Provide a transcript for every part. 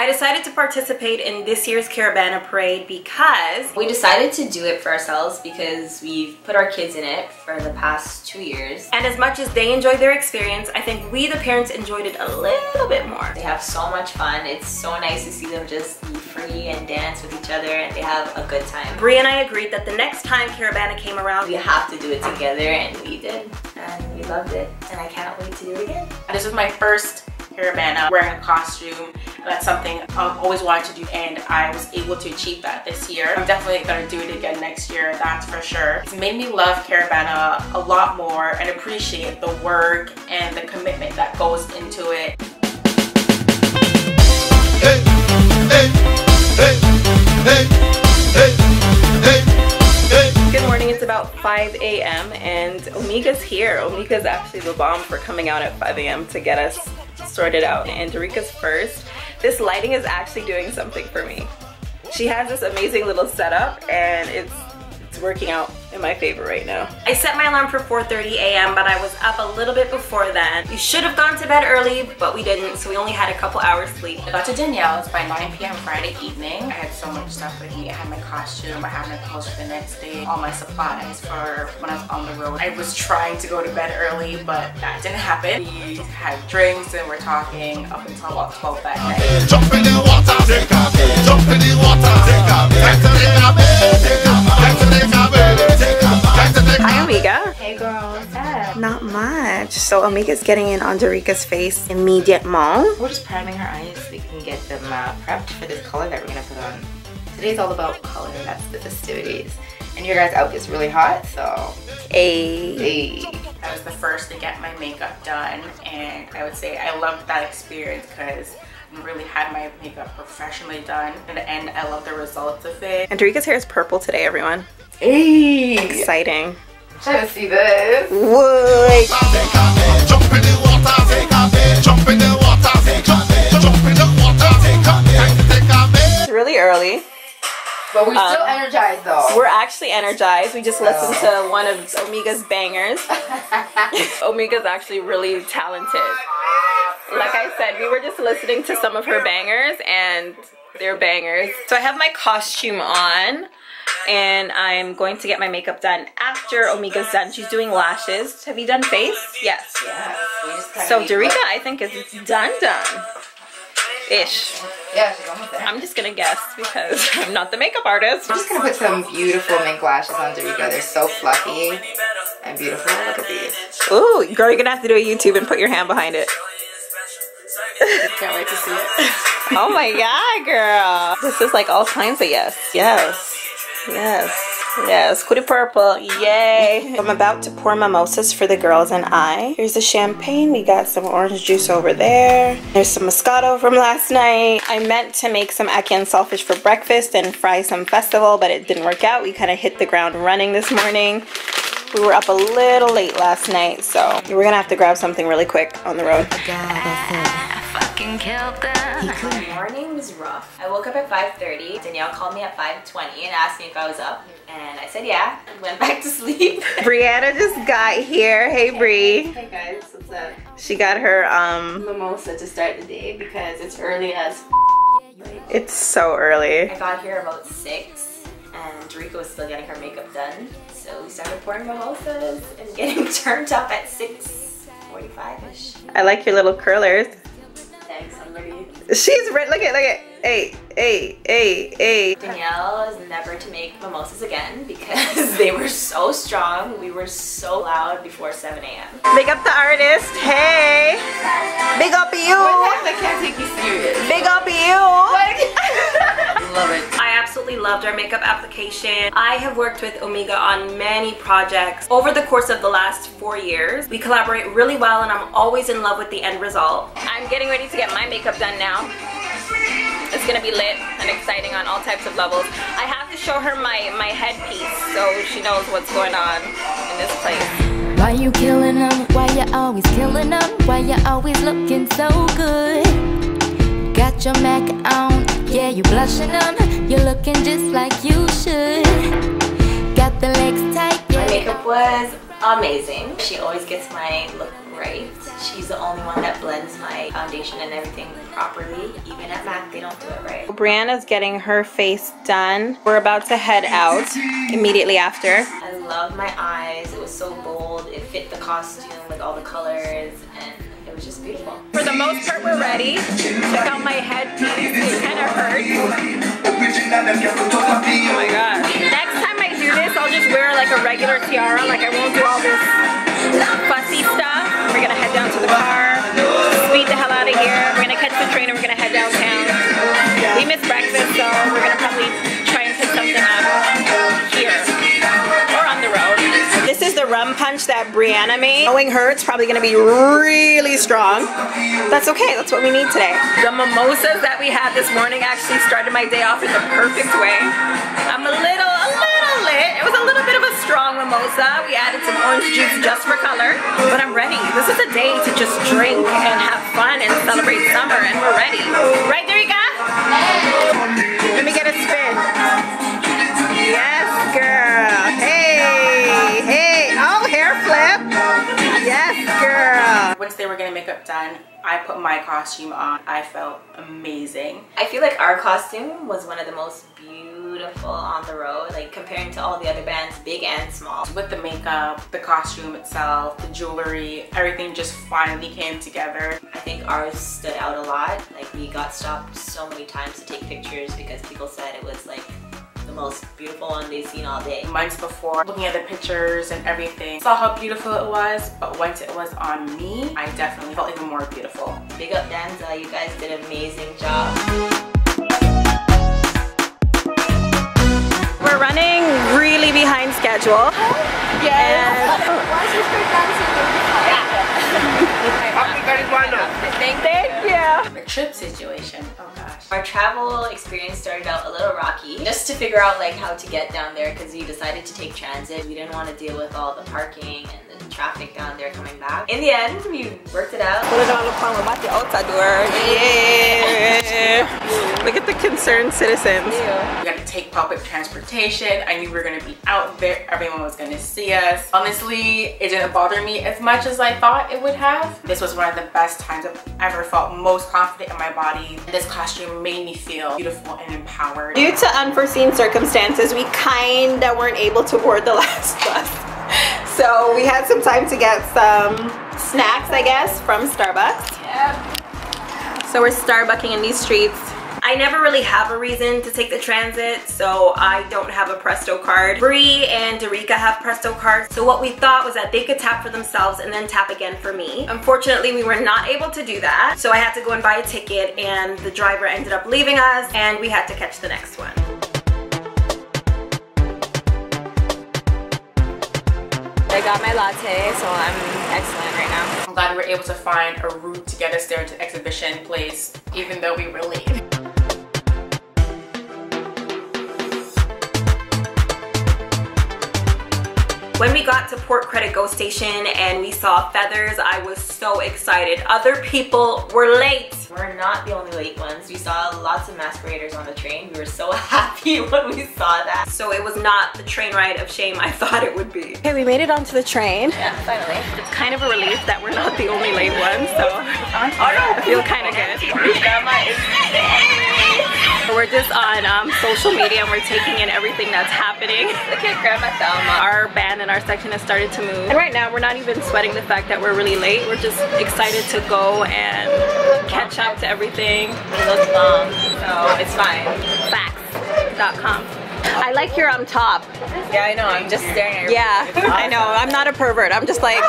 decided to participate in this year's Caribana parade because we decided to do it for ourselves because we've put our kids in it for the past 2 years. And as much as they enjoyed their experience, I think we, the parents, enjoyed it a little bit more. They have so much fun. It's so nice to see them just be free and dance with each other, and they have a good time. Bree and I agreed that the next time Caribana came around, we have to do it together, and we did. And we loved it, and I can't wait to do it again. This was my first Caribana wearing a costume. That's something I've always wanted to do, and I was able to achieve that this year. I'm definitely gonna do it again next year, that's for sure. It's made me love Caribana a lot more and appreciate the work and the commitment that goes into it. Hey, hey, hey, hey, hey, hey, hey. Good morning, it's about 5 a.m. and Omega's here. Omega's actually the bomb for coming out at 5 a.m. to get us sorted out, and Darika's first. This lighting is actually doing something for me. She has this amazing little setup and it's working out in my favor right now. I set my alarm for 4:30 a.m. but I was up a little bit before then. We should have gone to bed early, but we didn't, so we only had a couple hours sleep. I got to Danielle's by 9 p.m. Friday evening. I had so much stuff with me. I had my costume, I had my clothes for the next day, all my supplies for when I was on the road. I was trying to go to bed early, but that didn't happen. We had drinks and we're talking up until about 12 that night. Jump in the water, take a bit. Jump in the water, take a bit. Take a bit, take a bit. Hi Omega. Hey girl, what's up? Not much. So Omega's getting in on Darika's face immediately. We're just priming her eyes so we can get them prepped for this color that we're gonna put on. Today's all about color, that's the festivities. And your guys' outfit's really hot, so. Hey. I was the first to get my makeup done, and I would say I loved that experience because I really had my makeup professionally done. In the end, I love the results of it. And Darika's hair is purple today, everyone. Hey. Exciting. I'm trying to see this. Wood. Jump in the water, take a bit. Jump in the water, take a bit. Jump in the water, take a bit. It's really early. But we're still energized though. We're actually energized. We just listened to one of Omega's bangers. Omega's actually really talented. Like I said, we were just listening to some of her bangers and they're bangers. So I have my costume on and I'm going to get my makeup done after Omega's done. She's doing lashes. Have you done face? Yes. Yes. So Darika, I think, is done. Ish. Yeah, she's almost there. I'm just gonna guess because I'm not the makeup artist. I'm just gonna put some beautiful mink lashes on Darika. They're so fluffy and beautiful. Look at these. Ooh, girl, you're gonna have to do a YouTube and put your hand behind it. Can't wait to see it. Oh my god, girl. This is like all kinds of yes. Yes. Yes. Yes. Cutie purple. Yay. I'm about to pour mimosas for the girls and I. Here's the champagne. We got some orange juice over there. There's some Moscato from last night. I meant to make some ackee and saltfish for breakfast and fry some festival, but it didn't work out. We kind of hit the ground running this morning. We were up a little late last night, so we're gonna have to grab something really quick on the road. The morning was rough. I woke up at 5:30. Danielle called me at 5:20 and asked me if I was up. And I said yeah. Went back to sleep. Brianna just got here. Hey Bree. Hey guys, what's up? She got her Mimosa to start the day because it's early as it's so early. I got here about 6 and Darika was still getting her makeup done. So we started pouring mimosas and getting turned up at 6:45-ish. I like your little curlers. Thanks, I'm ready. She's ready. Look at. Hey. Danielle is never to make mimosas again because they were so strong. We were so loud before 7 a.m. Big up the artist. Hey. Big up you. I can't take you serious. Big up you. Love it. I absolutely loved our makeup application. I have worked with Omega on many projects over the course of the last 4 years. We collaborate really well and I'm always in love with the end result. I'm getting ready to get my makeup done now. It's gonna be lit and exciting on all types of levels. I have to show her my headpiece so she knows what's going on in this place. Why you killing them? Why you always killing them? Why you always looking so good? Got your Mac on, yeah, you blushing them. You're looking just like you should. Got the legs tight, yeah. My makeup was amazing. She always gets my look right. She's the only one that blends my foundation and everything properly. Even at MAC, they don't do it right. Brianna's getting her face done. We're about to head out immediately after. I love my eyes. It was so bold. It fit the costume with all the colors, and it was just beautiful. For the most part, we're ready. Check out my headpiece. It kind of hurts. Oh my god. Next time I do this, I'll just wear like a regular tiara. Like I won't do all this fussy stuff. We're gonna head down to the car, speed the hell out of here. We're gonna catch the train and we're gonna head downtown. We missed breakfast, so we're gonna probably try and pick something up here or on the road. This is the rum punch that Brianna made. Knowing her, it's probably gonna be really strong. That's okay, that's what we need today. The mimosas that we had this morning actually started my day off in the perfect way. I'm a little lit. It was a little bit of a strong mimosa. We added some orange juice just for color, but I'm ready. This is a day to just drink and have fun and celebrate summer, and we're ready. Right, Derika? Let me get a spin. Yes, girl. Hey, hey. Oh, hair flip. Yes, girl. Once they were getting makeup done, I put my costume on. I felt amazing. I feel like our costume was one of the most beautiful on the road, like comparing to all the other bands, big and small. With the makeup, the costume itself, the jewelry, everything just finally came together. I think ours stood out a lot. Like we got stopped so many times to take pictures because people said it was like the most beautiful one they've seen all day. Months before, looking at the pictures and everything, saw how beautiful it was, but once it was on me, I definitely felt even more beautiful. Big up Danza, you guys did an amazing job. We're running really behind schedule. Yes. Why is your skirt dancing? Thank you. The trip situation, oh gosh. Our travel experience started out a little rocky, just to figure out like how to get down there because we decided to take transit. We didn't want to deal with all the parking and the traffic down there coming back. In the end, we worked it out. Put it on the phone about the outside door. Yeah. Look at the concerned citizens. We got to take public transportation. I knew we were going to be out there. Everyone was going to see us. Honestly, it didn't bother me as much as I thought it would have. This was one of the best times I've ever felt most confident in my body. This costume made me feel beautiful and empowered. Due to unforeseen circumstances, we kinda weren't able to board the last bus. So we had some time to get some snacks, I guess, from Starbucks. Yep. So we're Starbucking in these streets. I never really have a reason to take the transit, so I don't have a Presto card. Bree and Derika have Presto cards, so what we thought was that they could tap for themselves and then tap again for me. Unfortunately, we were not able to do that, so I had to go and buy a ticket, and the driver ended up leaving us, and we had to catch the next one. I got my latte, so I'm excellent right now. I'm glad we were able to find a route to get us there to the exhibition place, even though we were late. When we got to Port Credit Go Station and we saw feathers, I was so excited. Other people were late. We're not the only late ones. We saw lots of masqueraders on the train. We were so happy when we saw that. So it was not the train ride of shame I thought it would be. Okay, we made it onto the train. Yeah, finally. It's kind of a relief that we're not the only late ones, so I feel kind of good. We're just on social media and we're taking in everything that's happening. Look at Grandma Thelma. Our band and our section has started to move. And right now we're not even sweating the fact that we're really late. We're just excited to go and catch up to everything. It looks long, so it's fine. Facts.com. I like your top. Yeah, I know. I'm just staring at your Yeah, awesome. I know. I'm not a pervert. I'm just like...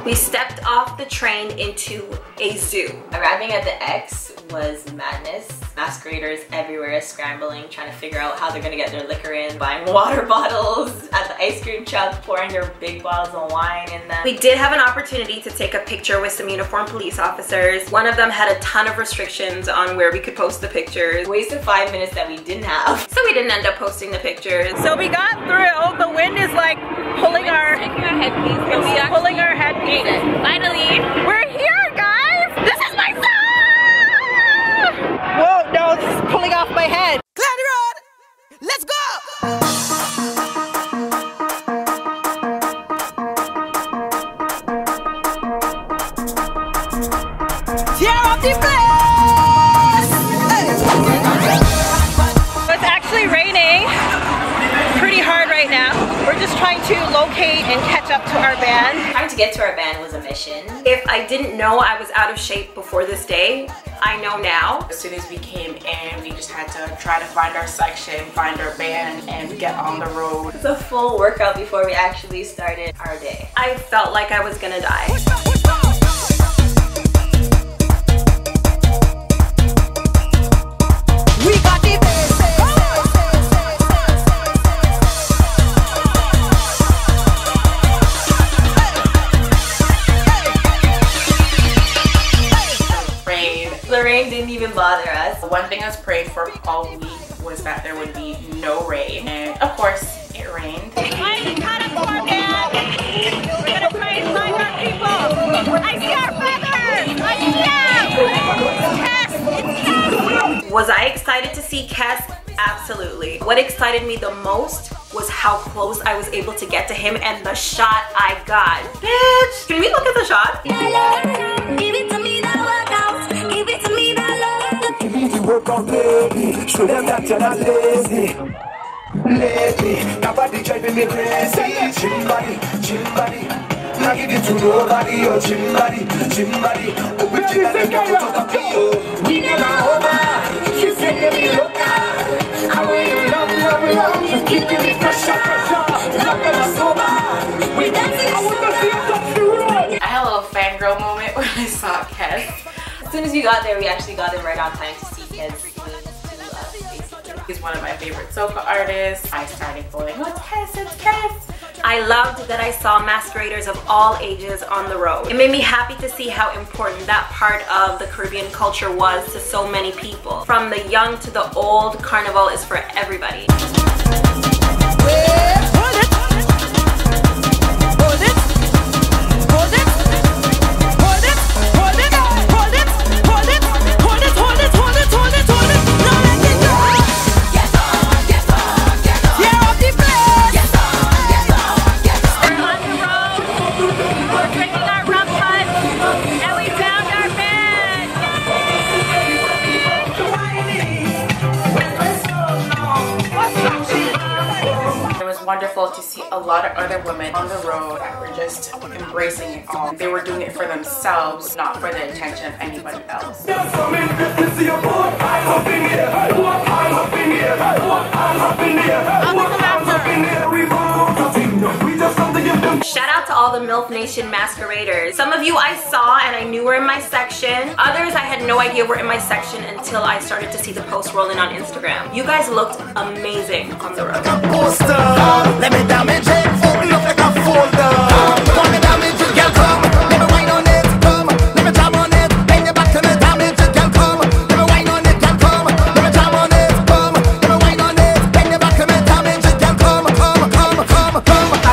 We stepped off the train into a zoo. Arriving at the X was madness. Masqueraders everywhere scrambling, trying to figure out how they're gonna get their liquor in, buying water bottles at the ice cream truck, pouring their big bottles of wine in them. We did have an opportunity to take a picture with some uniformed police officers. One of them had a ton of restrictions on where we could post the pictures. Wasted 5 minutes that we didn't have. So we didn't end up posting the pictures. So we got through. The wind is like pulling our headpiece. It's pulling our headpiece. Finally, we're here, guys! This is my son! Whoa, no, this is pulling off my head. Clear the road! Let's go! It's actually raining pretty hard right now. We're just trying to locate and catch up to our band. Trying to get to our band was a mission. If I didn't know I was out of shape before this day, I know now. As soon as we came in, we just had to try to find our section, find our band, and get on the road. It's a full workout before we actually started our day. I felt like I was gonna die. The rain didn't even bother us. The one thing I was praying for all week was that there would be no rain, and of course it rained. Finally caught up to our band. We're gonna try and find our people. I see our feathers. I see them. Kes. Was I excited to see Kes? Absolutely. What excited me the most was how close I was able to get to him and the shot I got. Bitch, can we look at the shot? Give it to me, that workout. Give it to me, that love. Give me the workout, baby. Show them that you're not lazy. Lately, nobody driving me crazy. Chin body. Not give it to nobody. Oh, chin body. Original, you get to the PO. We never over. She said give me loca. I want you love. You keep me pressure. Love never sober. We dancing. I want to see you touch the road. I had a little fangirl moment when I saw Kes. As soon as we got there, we actually got in right on time to see Kes to us, basically. He's one of my favorite soca artists. I started going, oh, it's Kes, it's Kes. I loved that I saw masqueraders of all ages on the road. It made me happy to see how important that part of the Caribbean culture was to so many people. From the young to the old, Carnival is for everybody. Wonderful to see a lot of other women on the road that were just embracing it all. They were doing it for themselves, not for the attention of anybody else. Shout out to all the MILF Nation masqueraders. Some of you I saw and I knew were in my section. Others I had no idea were in my section until I started to see the posts rolling on Instagram. You guys looked amazing on the road. Let me damage it, open up like a folder. Want me damage it, girl, come. Let me wine on it, come. Let me jam on it, bend your back to me, damage it, girl, come. Let me wine on it, girl, come. Let me jam on it, come. Let me wine on it, bend your back to me, damage it, girl, come.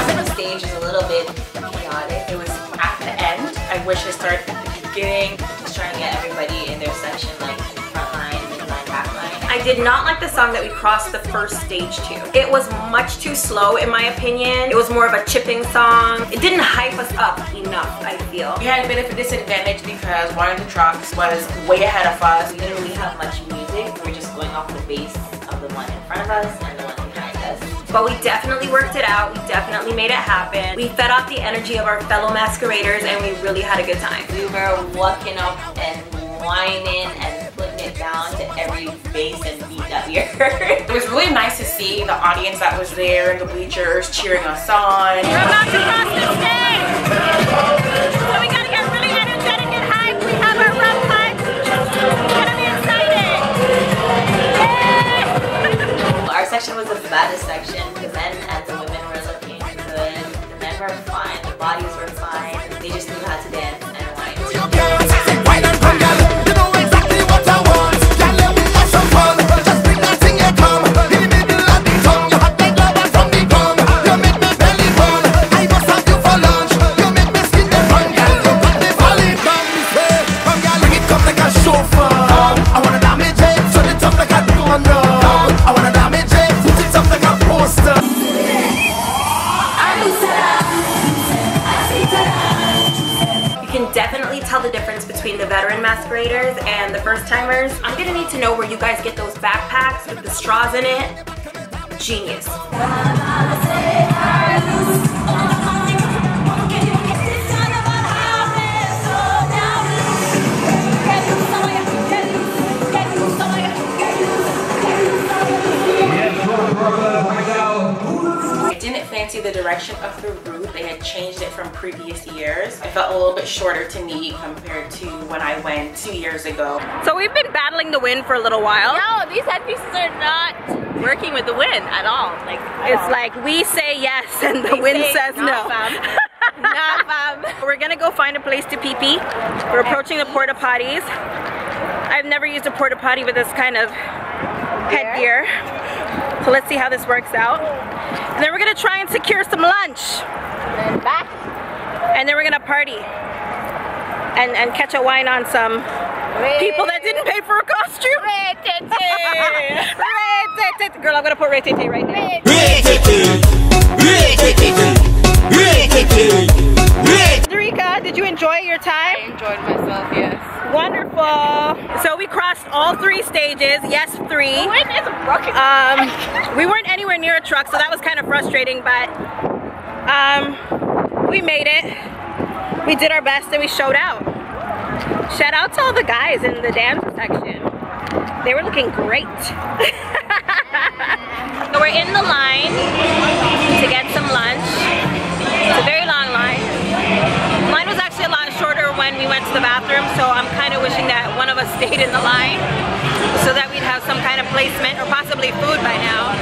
The stage is a little bit chaotic. It was at the end. I wish I started at the beginning. Just trying to get everybody in their section, like front line, midline, back line. I did not like the song that we crossed the first stage to. It was much too slow in my opinion. It was more of a chipping song. It didn't hype us up enough, I feel. We had a bit of a disadvantage because one of the trucks was way ahead of us. We didn't really have much music. We were just going off the bass of the one in front of us and the one behind us. But we definitely worked it out. We definitely made it happen. We fed off the energy of our fellow masqueraders and we really had a good time. We were walking up and whining and putting it down to every bass and beat that we heard. It was really nice to see the audience that was there and the bleachers cheering us on. We're about to cross the stage! So we gotta get really energetic and hyped. We have our rough cut. We're gonna be excited! Yay! Our section was the baddest section. The men and the women were looking good. The men were fine. The bodies were fine. They just knew how to dance and wine. Wine and come, girl. You know exactly what I want. Girl, let me have some fun. Just bring that thing you come. In the middle of the tongue. You hot like lava from the ground. You make me belly burn. I must have you for lunch. You make me skin tell the difference between the veteran masqueraders and the first timers. I'm gonna need to know where you guys get those backpacks with the straws in it. Genius. I didn't fancy the direction of the route. They had changed it from previous years. It felt a little bit shorter to me compared to when I went 2 years ago. So we've been battling the wind for a little while. No, these headpieces are not working with the wind at all. Like It's like we say yes and the wind says no. Not fam. We're gonna go find a place to pee-pee. We're approaching the porta potties. I've never used a porta potty with this kind of headgear. So let's see how this works out. And then we're gonna try and secure some lunch. And back. And then we're gonna party. And catch a wine on some people that didn't pay for a costume. Girl, I'm gonna put Ray-Tay-Tay right there. Rika, did you enjoy your time? I enjoyed myself, yes. Wonderful. So we crossed all 3 stages. Yes, 3. The wind is broken. We weren't anywhere near a truck, so that was kind of frustrating, but we made it. We did our best and we showed out. Shout out to all the guys in the Danza section. They were looking great. So we're in the line to get some lunch. It's a very long line. Mine was actually a lot shorter when we went to the bathroom, so I'm kind of wishing that one of us stayed in the line so that we'd have some kind of placement or possibly food by now.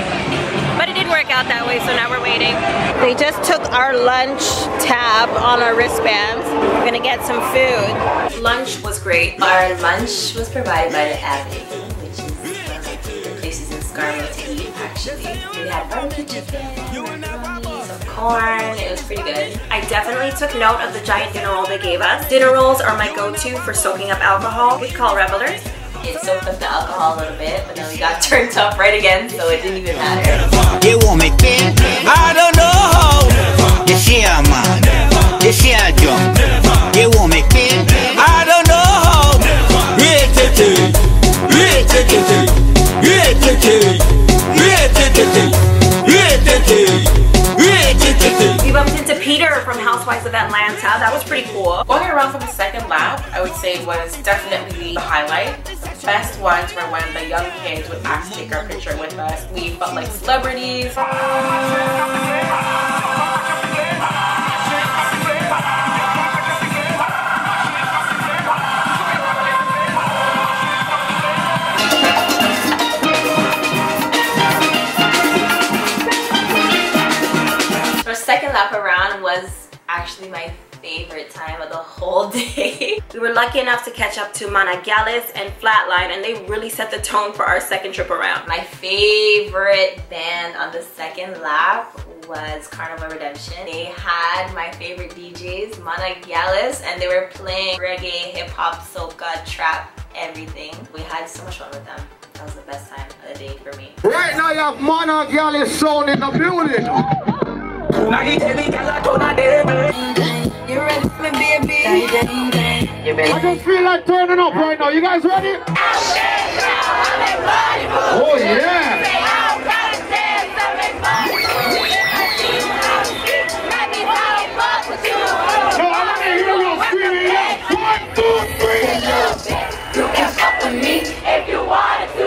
But it didn't work out that way, so now we're waiting. They just took our lunch tab on our wristbands. We're gonna get some food. Lunch was great. Our lunch was provided by the Avenue, which is one of my favorite places in Scarborough to eat, actually. We had barbecue chicken, macaroni, some corn. It was pretty good. I definitely took note of the giant dinner roll they gave us. Dinner rolls are my go-to for soaking up alcohol. We call revelers. It soaked up the alcohol a little bit, but then we got turned up right again, so it didn't even matter. You want me feel? I don't know. You see a man, you see a jump. You want me feel? I don't know. We bumped into Peter from Housewives of Atlanta. That was pretty cool. Going around for the second lap, I would say was definitely the highlight. The best ones were when the young kids would ask to take our picture with us. We felt like celebrities. Our second lap around was actually my favorite time of the whole day. We were lucky enough to catch up to Managales and Flatline, and they really set the tone for our second trip around. My favorite band on the second lap was Carnival Redemption. They had my favorite DJs, Managales, and they were playing reggae, hip-hop, soca, trap, everything. We had so much fun with them. That was the best time of the day for me. Right now you have Managales sound in the building. You ready for me, baby? I just feel like turning up right now. You guys ready? Oh yeah! No, I want to hear you screaming out. 1, 2, 3. You can fuck with me if you wanted to.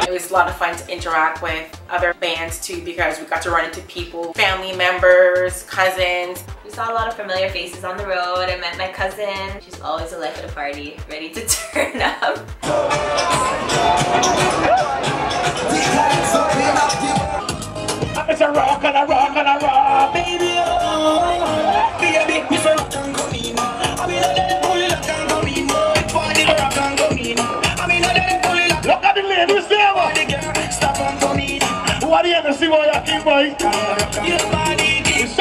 It was a lot of fun to interact with other bands too, because we got to run into people, family members, cousins. We saw a lot of familiar faces on the road. I met my cousin. She's always the life of the party, ready to turn up. It's a rock and a rock and a rock, baby. Baby, we say rock and go in. I mean, I let it pull it up and go in. It's party rock and go in. I mean, I let it pull it up. Look at the ladies there, man. Stop and come in. What do you have to see what you keep, boy? Your body is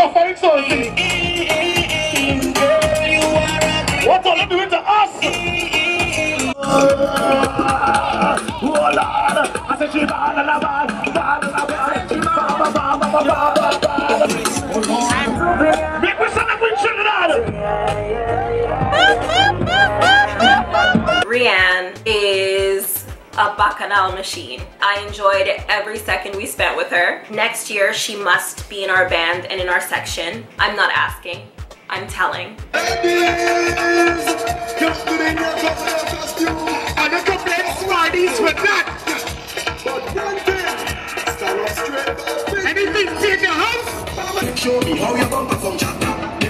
Rianne is a bacchanal machine. I enjoyed every second we spent with her. Next year, she must be in our band and in our section. I'm not asking, I'm telling. Anything in the house? Show me how you're going to function.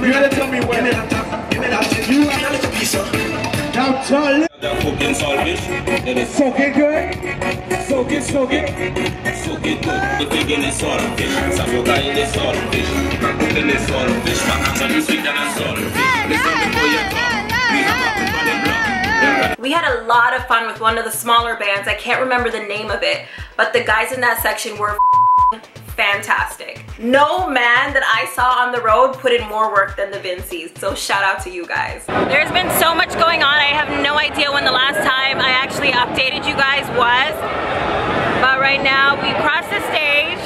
You gotta tell me when. Give me that. You are a little piece of. Now, Charlie. The fucking salvage. Soak it good. Soak it, soak it. Soak it good. The pig in the saltfish. Safoka in the saltfish. Cook in the saltfish. Mahanga is sweet than a saltfish. Listen before you come. We have a people in blood. We had a lot of fun with one of the smaller bands. I can't remember the name of it, but the guys in that section were fantastic. No man that I saw on the road put in more work than the Vincies, so shout out to you guys. There's been so much going on, I have no idea when the last time I actually updated you guys was, but right now we crossed the stage,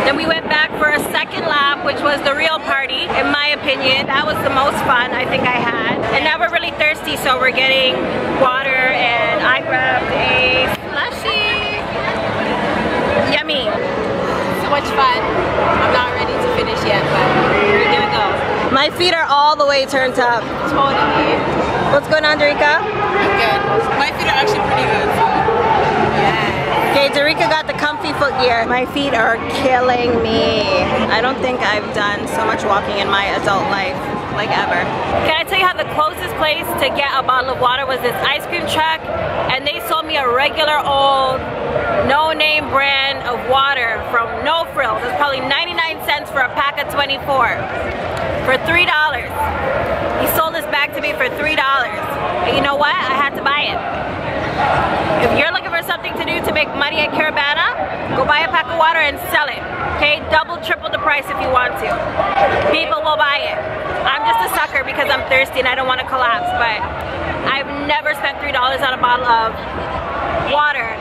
then we went back for a second lap, which was the real party, in my opinion. That was the most fun I think I had. And now we're really thirsty, so we're getting water, and I grabbed a slushie. Yummy. So much fun. I'm not ready to finish yet, but we're gonna go. My feet are all the way turned up. Totally. What's going on, Derica? I'm good. My feet are actually pretty good, so yeah. Okay, Derica got the comfy foot gear. My feet are killing me. I don't think I've done so much walking in my adult life, like ever. Can I tell you how the closest place to get a bottle of water was this ice cream truck, and they sold me a regular old no-name brand of water from No Frills. It's probably 99 cents for a pack of 24 for $3. He sold this back to me for $3. And you know what? I had to buy it. If you're looking for something to do to make money at Caribana, go buy a pack of water and sell it. Okay, double, triple the price if you want to. People will buy it. I'm just a sucker because I'm thirsty and I don't want to collapse, but I've never spent $3 on a bottle of water.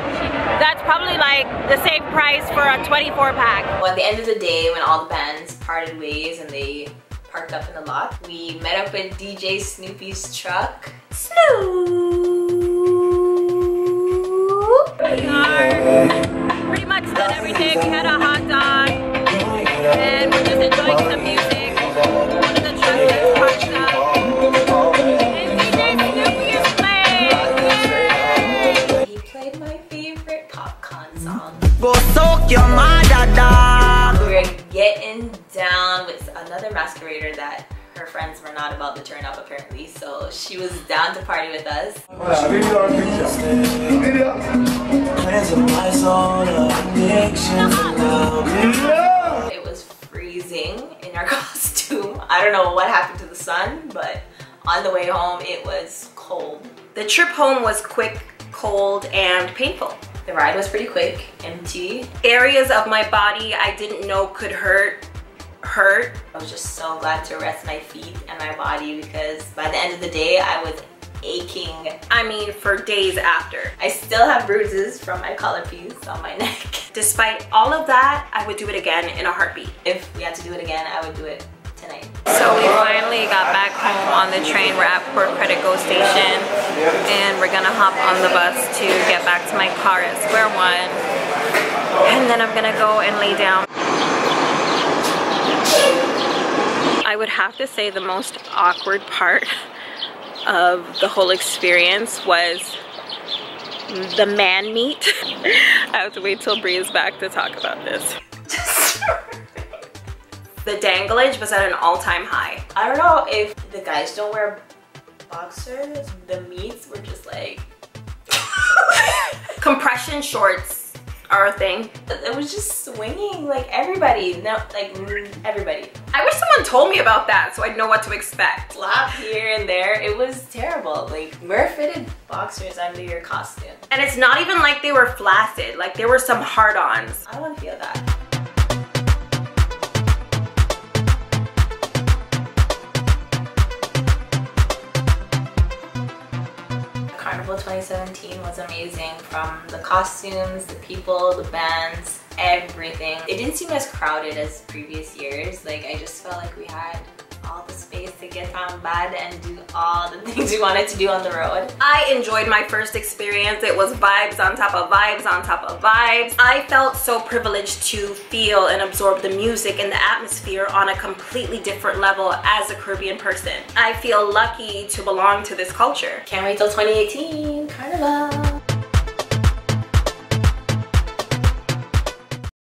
That's probably like the same price for a 24 pack. Well, at the end of the day, when all the bands parted ways and they parked up in the lot, we met up at DJ Snoopy's truck. Snoop! We are pretty much done everything. We had a hot dog and we're just enjoying some music. One of the trucks is parked up. And DJ Snoopy is playing! Yay! He played my favorite popcorn song. Go soak your mother dog. We're getting down with another masquerader that her friends were not about to turn up apparently, so she was down to party with us. It was freezing in our costume. I don't know what happened to the sun, but on the way home it was cold. The trip home was quick, cold, and painful. The ride was pretty quick, empty. Areas of my body I didn't know could hurt. I was just so glad to rest my feet and my body because by the end of the day I was aching. I mean, for days after. I still have bruises from my collar piece on my neck. Despite all of that, I would do it again in a heartbeat. If we had to do it again, I would do it tonight. So we finally got back home on the train. We're at Port Credit Go Station and we're gonna hop on the bus to get back to my car at Square One. And then I'm gonna go and lay down. I would have to say the most awkward part of the whole experience was the man meet. I have to wait till Bree is back to talk about this. The danglage was at an all-time high. I don't know if the guys don't wear boxers, the meets were just like... Compression shorts are a thing. It was just swinging like everybody. No, like everybody. I wish someone told me about that so I'd know what to expect. Slap here and there. It was terrible. Like, wear fitted boxers under your costume. And it's not even like they were flaccid. Like, there were some hard-ons. I don't want to feel that. Carnival 2017 was amazing, from the costumes, the people, the bands, everything. It didn't seem as crowded as previous years. Like, I just felt like we had all the space to get on bad and do all the things we wanted to do on the road. I enjoyed my first experience. It was vibes on top of vibes on top of vibes. I felt so privileged to feel and absorb the music and the atmosphere on a completely different level as a Caribbean person. I feel lucky to belong to this culture. Can't wait till 2018, Carnival.